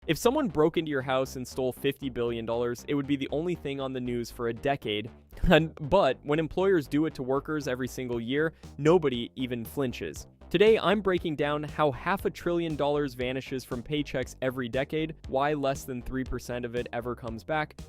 If someone broke into your house and stole $50 billion, it would be the only thing on the news for a decade. But when employers do it to workers every single year, nobody even flinches. Today, I'm breaking down how $500 billion vanishes from paychecks every decade, why less than 3% of it ever comes back,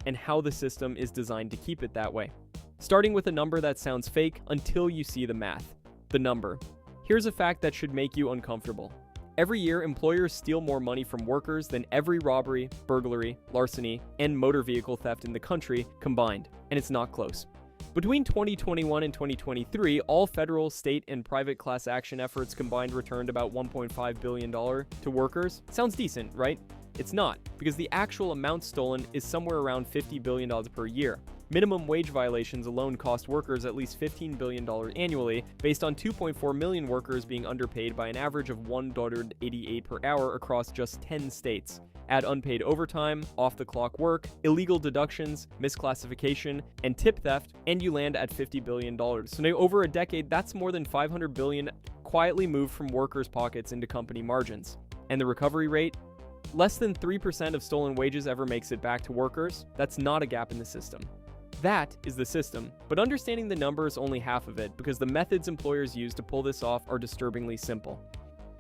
and how the system is designed to keep it that way. Starting with a number that sounds fake until you see the math. The number. Here's a fact that should make you uncomfortable. Every year, employers steal more money from workers than every robbery, burglary, larceny, and motor vehicle theft in the country combined, and it's not close. Between 2021 and 2023, all federal, state, and private class action efforts combined returned about $1.5 billion to workers. Sounds decent, right? It's not, because the actual amount stolen is somewhere around $50 billion per year. Minimum wage violations alone cost workers at least $15 billion annually, based on 2.4 million workers being underpaid by an average of $1.88 per hour across just 10 states. Add unpaid overtime, off-the-clock work, illegal deductions, misclassification, and tip theft, and you land at $50 billion. So now over a decade, that's more than $500 billion quietly moved from workers' pockets into company margins. And the recovery rate? Less than 3% of stolen wages ever makes it back to workers. That's not a gap in the system. That is the system, but understanding the number is only half of it because the methods employers use to pull this off are disturbingly simple.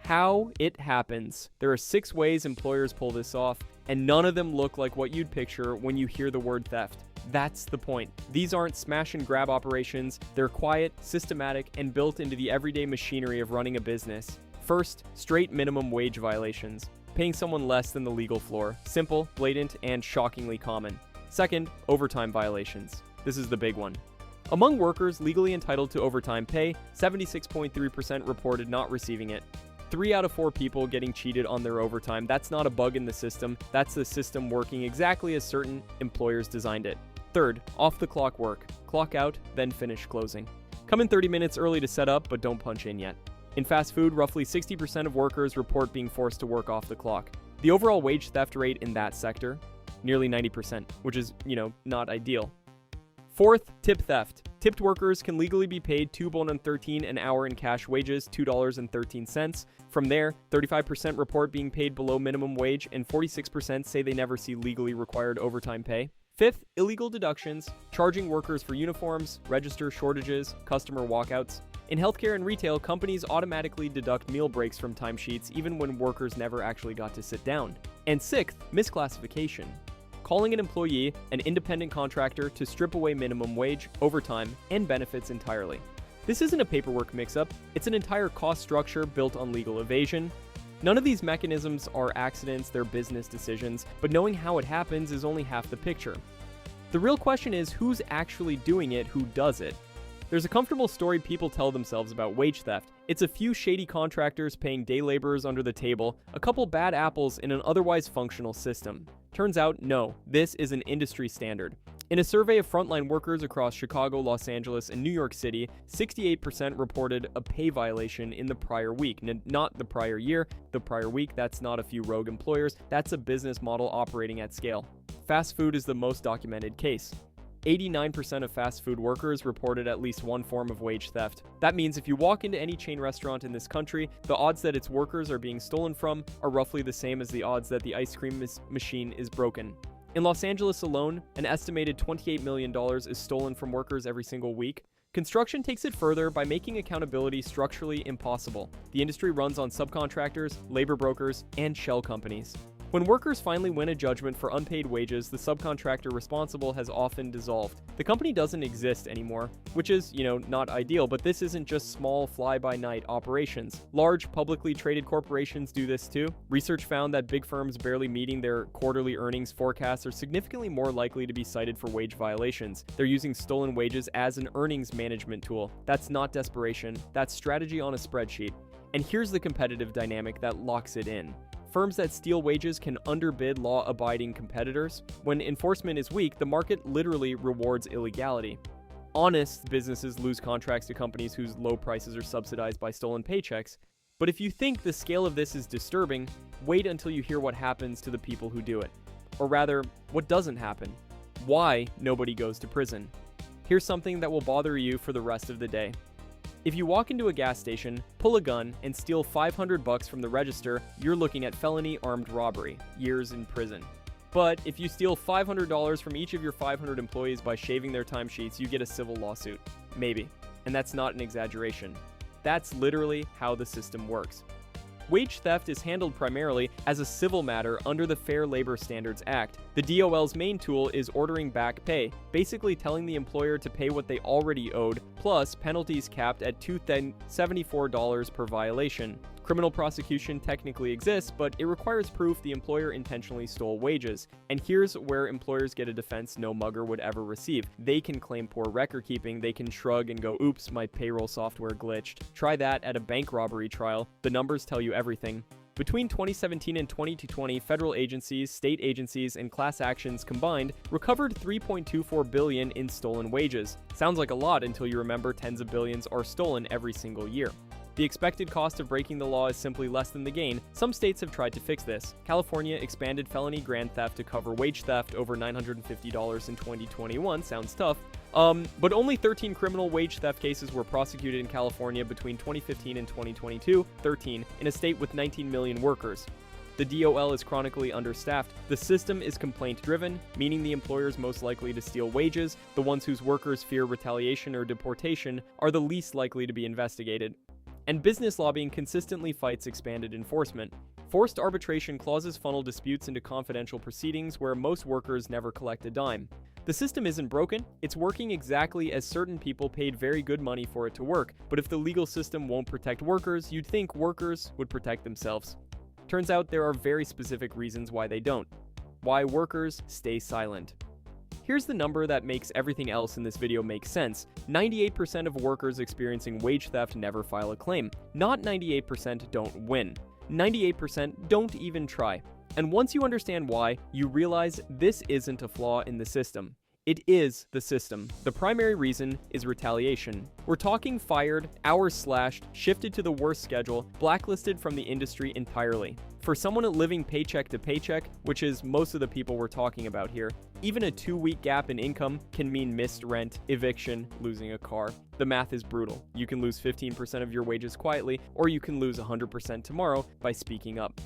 How it happens. There are 6 ways employers pull this off, and none of them look like what you'd picture when you hear the word theft. That's the point. These aren't smash and grab operations, they're quiet, systematic, and built into the everyday machinery of running a business. First, straight minimum wage violations. Paying someone less than the legal floor. Simple, blatant, and shockingly common. Second, overtime violations. This is the big one. Among workers legally entitled to overtime pay, 76.3% reported not receiving it. 3 out of 4 people getting cheated on their overtime. That's not a bug in the system. That's the system working exactly as certain employers designed it. Third, off-the-clock work. Clock out, then finish closing. Come in 30 minutes early to set up, but don't punch in yet. In fast food, roughly 60% of workers report being forced to work off the clock. The overall wage theft rate in that sector, nearly 90%, which is, not ideal. Fourth, tip theft. Tipped workers can legally be paid $2.13 an hour in cash wages, $2.13. From there, 35% report being paid below minimum wage, and 46% say they never see legally required overtime pay. Fifth, illegal deductions, charging workers for uniforms, register shortages, customer walkouts. In healthcare and retail, companies automatically deduct meal breaks from timesheets even when workers never actually got to sit down. And sixth, misclassification. Calling an employee an independent contractor to strip away minimum wage, overtime, and benefits entirely. This isn't a paperwork mix-up, it's an entire cost structure built on legal evasion. None of these mechanisms are accidents, they're business decisions, but knowing how it happens is only half the picture. The real question is who's actually doing it, who does it? There's a comfortable story people tell themselves about wage theft. It's a few shady contractors paying day laborers under the table, a couple bad apples in an otherwise functional system. Turns out, no, this is an industry standard. In a survey of frontline workers across Chicago, Los Angeles, and New York City, 68% reported a pay violation in the prior week. Not the prior year, the prior week. That's not a few rogue employers. That's a business model operating at scale. Fast food is the most documented case. 89% of fast food workers reported at least one form of wage theft. That means if you walk into any chain restaurant in this country, the odds that its workers are being stolen from are roughly the same as the odds that the ice cream machine is broken. In Los Angeles alone, an estimated $28 million is stolen from workers every single week. Construction takes it further by making accountability structurally impossible. The industry runs on subcontractors, labor brokers, and shell companies. When workers finally win a judgment for unpaid wages, the subcontractor responsible has often dissolved. The company doesn't exist anymore, which is, not ideal, but this isn't just small fly-by-night operations. Large, publicly traded corporations do this too. Research found that big firms barely meeting their quarterly earnings forecasts are significantly more likely to be cited for wage violations. They're using stolen wages as an earnings management tool. That's not desperation, that's strategy on a spreadsheet. And here's the competitive dynamic that locks it in. Firms that steal wages can underbid law-abiding competitors. When enforcement is weak, the market literally rewards illegality. Honest businesses lose contracts to companies whose low prices are subsidized by stolen paychecks. But if you think the scale of this is disturbing, wait until you hear what happens to the people who do it. Or rather, what doesn't happen. Why nobody goes to prison. Here's something that will bother you for the rest of the day. If you walk into a gas station, pull a gun, and steal $500 from the register, you're looking at felony armed robbery, years in prison. But if you steal $500 from each of your 500 employees by shaving their timesheets, you get a civil lawsuit. Maybe. And that's not an exaggeration. That's literally how the system works. Wage theft is handled primarily as a civil matter under the Fair Labor Standards Act. The DOL's main tool is ordering back pay, basically telling the employer to pay what they already owed, plus penalties capped at $274 per violation. Criminal prosecution technically exists, but it requires proof the employer intentionally stole wages. And here's where employers get a defense no mugger would ever receive. They can claim poor record keeping, they can shrug and go, oops, my payroll software glitched. Try that at a bank robbery trial. The numbers tell you everything. Between 2017 and 2020, federal agencies, state agencies, and class actions combined recovered $3.24 billion in stolen wages. Sounds like a lot until you remember tens of billions are stolen every single year. The expected cost of breaking the law is simply less than the gain. Some states have tried to fix this. California expanded felony grand theft to cover wage theft over $950 in 2021. Sounds tough. But only 13 criminal wage theft cases were prosecuted in California between 2015 and 2022, 13 in a state with 19 million workers. The DOL is chronically understaffed. The system is complaint-driven, meaning the employers most likely to steal wages, the ones whose workers fear retaliation or deportation, are the least likely to be investigated. And business lobbying consistently fights expanded enforcement. Forced arbitration clauses funnel disputes into confidential proceedings where most workers never collect a dime. The system isn't broken, it's working exactly as certain people paid very good money for it to work, but if the legal system won't protect workers, you'd think workers would protect themselves. Turns out there are very specific reasons why they don't. Why workers stay silent. Here's the number that makes everything else in this video make sense. 98% of workers experiencing wage theft never file a claim. Not 98% don't win. 98% don't even try. And once you understand why, you realize this isn't a flaw in the system. It is the system. The primary reason is retaliation. We're talking fired, hours slashed, shifted to the worst schedule, blacklisted from the industry entirely. For someone living paycheck to paycheck, which is most of the people we're talking about here, even a 2-week gap in income can mean missed rent, eviction, losing a car. The math is brutal. You can lose 15% of your wages quietly, or you can lose 100% tomorrow by speaking up.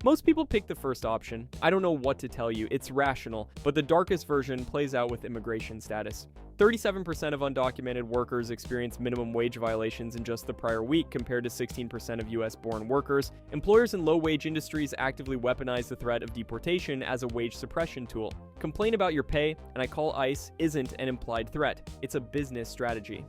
Most people pick the first option. I don't know what to tell you, it's rational, but the darkest version plays out with immigration status. 37% of undocumented workers experienced minimum wage violations in just the prior week compared to 16% of US-born workers. Employers in low-wage industries actively weaponize the threat of deportation as a wage suppression tool. Complain about your pay, and I call ICE isn't an implied threat. It's a business strategy.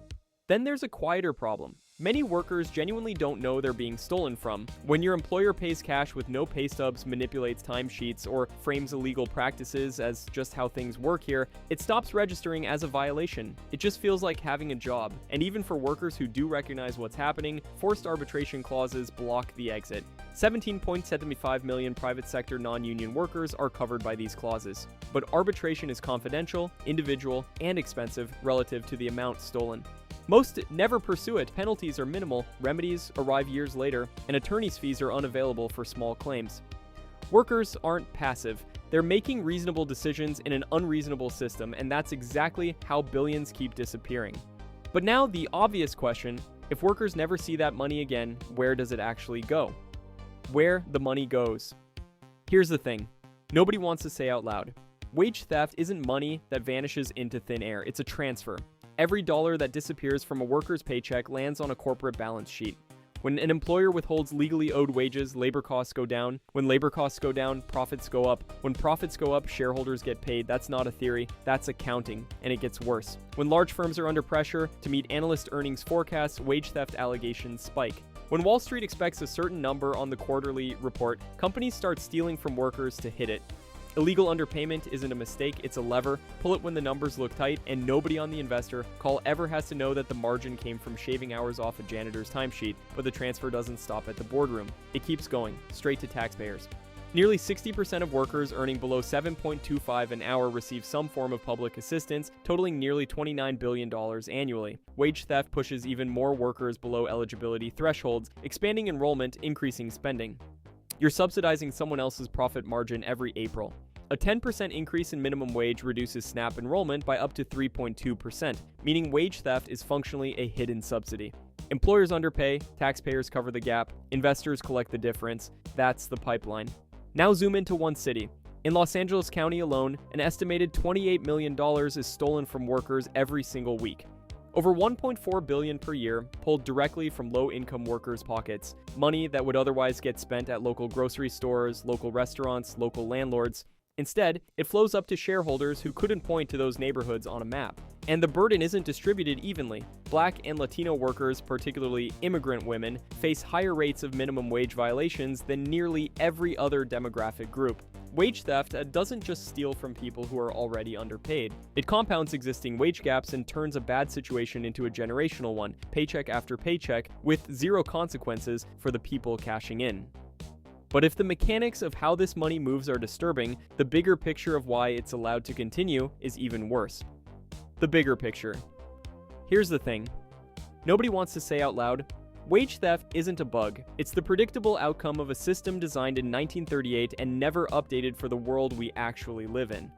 Then there's a quieter problem. Many workers genuinely don't know they're being stolen from. When your employer pays cash with no pay stubs, manipulates timesheets, or frames illegal practices as just how things work here, it stops registering as a violation. It just feels like having a job. And even for workers who do recognize what's happening, forced arbitration clauses block the exit. 17.75 million private sector non-union workers are covered by these clauses. But arbitration is confidential, individual, and expensive relative to the amount stolen. Most never pursue it, penalties are minimal, remedies arrive years later, and attorney's fees are unavailable for small claims. Workers aren't passive. They're making reasonable decisions in an unreasonable system, and that's exactly how billions keep disappearing. But now the obvious question, if workers never see that money again, where does it actually go? Where the money goes. Here's the thing. Nobody wants to say out loud. Wage theft isn't money that vanishes into thin air. It's a transfer. Every dollar that disappears from a worker's paycheck lands on a corporate balance sheet. When an employer withholds legally owed wages, labor costs go down. When labor costs go down, profits go up. When profits go up, shareholders get paid. That's not a theory, that's accounting, and it gets worse. When large firms are under pressure to meet analyst earnings forecasts, wage theft allegations spike. When Wall Street expects a certain number on the quarterly report, companies start stealing from workers to hit it. Illegal underpayment isn't a mistake, it's a lever. Pull it when the numbers look tight, and nobody on the investor call ever has to know that the margin came from shaving hours off a janitor's timesheet, but the transfer doesn't stop at the boardroom. It keeps going, straight to taxpayers. Nearly 60% of workers earning below $7.25 an hour receive some form of public assistance, totaling nearly $29 billion annually. Wage theft pushes even more workers below eligibility thresholds, expanding enrollment, increasing spending. You're subsidizing someone else's profit margin every April. A 10% increase in minimum wage reduces SNAP enrollment by up to 3.2%, meaning wage theft is functionally a hidden subsidy. Employers underpay, taxpayers cover the gap, investors collect the difference. That's the pipeline. Now zoom into one city. In Los Angeles County alone, an estimated $28 million is stolen from workers every single week. Over $1.4 billion per year pulled directly from low-income workers' pockets, money that would otherwise get spent at local grocery stores, local restaurants, local landlords. Instead, it flows up to shareholders who couldn't point to those neighborhoods on a map. And the burden isn't distributed evenly. Black and Latino workers, particularly immigrant women, face higher rates of minimum wage violations than nearly every other demographic group. Wage theft doesn't just steal from people who are already underpaid. It compounds existing wage gaps and turns a bad situation into a generational one, paycheck after paycheck, with zero consequences for the people cashing in. But if the mechanics of how this money moves are disturbing, the bigger picture of why it's allowed to continue is even worse. The bigger picture. Here's the thing. Nobody wants to say out loud, wage theft isn't a bug. It's the predictable outcome of a system designed in 1938 and never updated for the world we actually live in.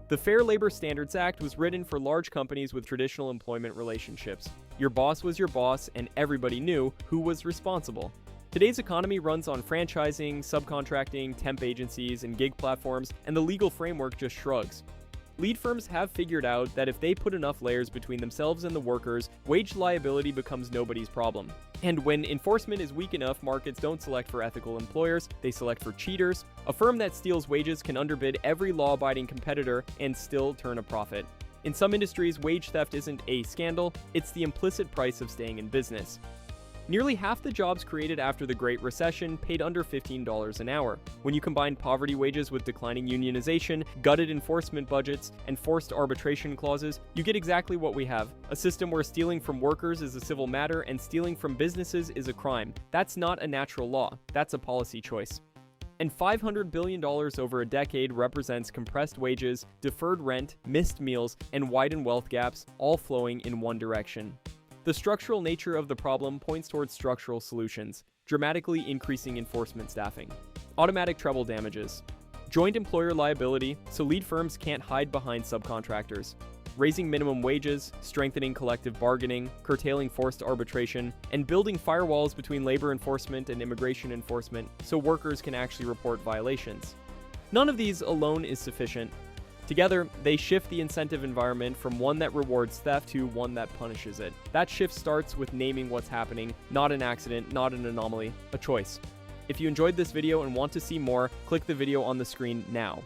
The Fair Labor Standards Act was written for large companies with traditional employment relationships. Your boss was your boss, and everybody knew who was responsible. Today's economy runs on franchising, subcontracting, temp agencies, and gig platforms, and the legal framework just shrugs. Lead firms have figured out that if they put enough layers between themselves and the workers, wage liability becomes nobody's problem. And when enforcement is weak enough, markets don't select for ethical employers, they select for cheaters. A firm that steals wages can underbid every law-abiding competitor and still turn a profit. In some industries, wage theft isn't a scandal, it's the implicit price of staying in business. Nearly half the jobs created after the Great Recession paid under $15 an hour. When you combine poverty wages with declining unionization, gutted enforcement budgets, and forced arbitration clauses, you get exactly what we have. A system where stealing from workers is a civil matter and stealing from businesses is a crime. That's not a natural law, that's a policy choice. And $500 billion over a decade represents compressed wages, deferred rent, missed meals, and widened wealth gaps, all flowing in one direction. The structural nature of the problem points towards structural solutions, dramatically increasing enforcement staffing. Automatic treble damages. Joint employer liability, so lead firms can't hide behind subcontractors. Raising minimum wages, strengthening collective bargaining, curtailing forced arbitration, and building firewalls between labor enforcement and immigration enforcement so workers can actually report violations. None of these alone is sufficient. Together, they shift the incentive environment from one that rewards theft to one that punishes it. That shift starts with naming what's happening, not an accident, not an anomaly, a choice. If you enjoyed this video and want to see more, click the video on the screen now.